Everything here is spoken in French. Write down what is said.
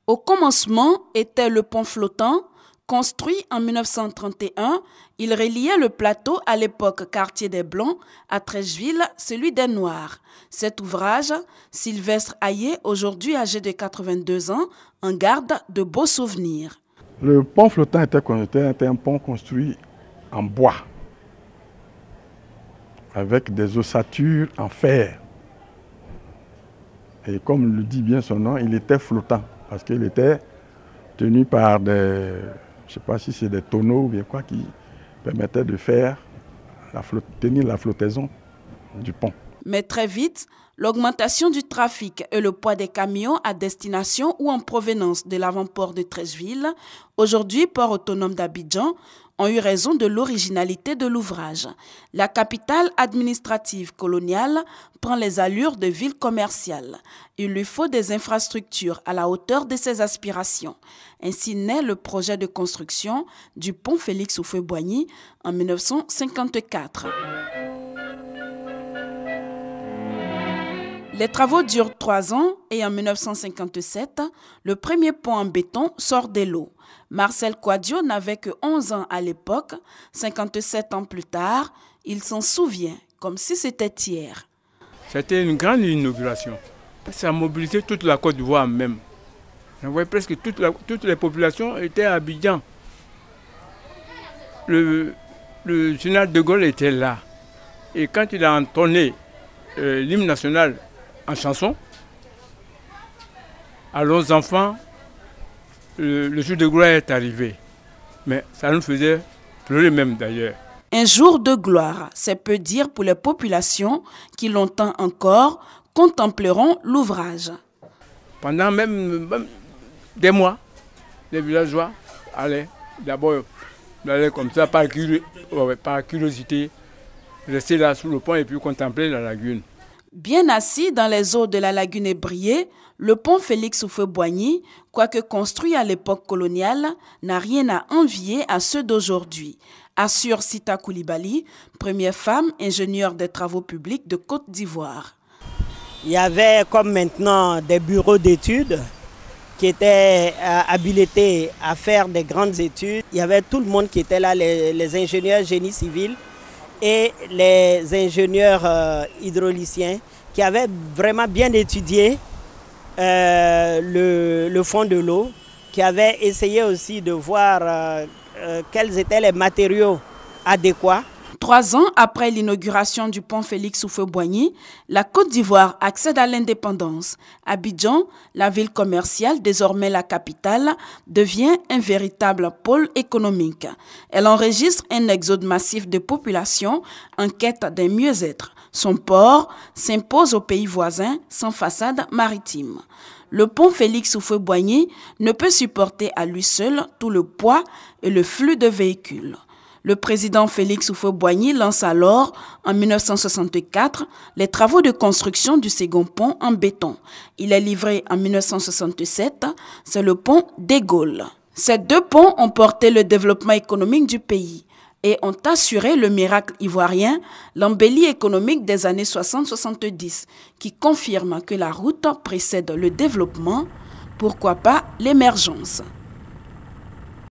Au commencement était le pont flottant. Construit en 1931, il reliait le plateau à l'époque quartier des Blancs à Treichville, celui des Noirs. Cet ouvrage, Sylvestre Hayé, aujourd'hui âgé de 82 ans, en garde de beaux souvenirs. Le pont flottant était un pont construit en bois, avec des ossatures en fer. Et comme le dit bien son nom, il était flottant, parce qu'il était tenu par des, je ne sais pas si c'est des tonneaux ou bien quoi, qui permettaient de faire tenir la flottaison du pont. Mais très vite, l'augmentation du trafic et le poids des camions à destination ou en provenance de l'avant-port de Treichville, aujourd'hui port autonome d'Abidjan, ont eu raison de l'originalité de l'ouvrage. La capitale administrative coloniale prend les allures de ville commerciale. Il lui faut des infrastructures à la hauteur de ses aspirations. Ainsi naît le projet de construction du pont Félix Houphouët-Boigny en 1954. Les travaux durent 3 ans et en 1957, le premier pont en béton sort de l'eau. Marcel Quadio n'avait que 11 ans à l'époque. 57 ans plus tard, il s'en souvient comme si c'était hier. C'était une grande inauguration. Ça a mobilisé toute la Côte d'Ivoire même. On voyait presque toutes les populations étaient à Abidjan. Le général de Gaulle était là. Et quand il a entonné l'hymne national en chanson, alors enfants, le jour de gloire est arrivé. Mais ça nous faisait pleurer même d'ailleurs. Un jour de gloire, c'est peu dire pour les populations qui longtemps encore contempleront l'ouvrage. Pendant même des mois, les villageois allaient d'abord comme ça par curiosité, rester là sous le pont et puis contempler la lagune. Bien assis dans les eaux de la lagune ébriée, le pont Félix Houphouët-Boigny, quoique construit à l'époque coloniale, n'a rien à envier à ceux d'aujourd'hui, assure Sita Coulibaly, première femme ingénieure des travaux publics de Côte d'Ivoire. Il y avait comme maintenant des bureaux d'études qui étaient habilités à faire des grandes études. Il y avait tout le monde qui était là, les ingénieurs génie civil et les ingénieurs hydrauliciens qui avaient vraiment bien étudié le fond de l'eau, qui avaient essayé aussi de voir quels étaient les matériaux adéquats. 3 ans après l'inauguration du pont Félix Houphouët-Boigny, la Côte d'Ivoire accède à l'indépendance. Abidjan, la ville commerciale, désormais la capitale, devient un véritable pôle économique. Elle enregistre un exode massif de population en quête d'un mieux-être. Son port s'impose aux pays voisins sans façade maritime. Le pont Félix Houphouët-Boigny ne peut supporter à lui seul tout le poids et le flux de véhicules. Le président Félix Houphouët-Boigny lance alors, en 1964, les travaux de construction du second pont en béton. Il est livré en 1967, c'est le pont de Gaulle. Ces 2 ponts ont porté le développement économique du pays et ont assuré le miracle ivoirien, l'embellie économique des années 60-70, qui confirme que la route précède le développement, pourquoi pas l'émergence.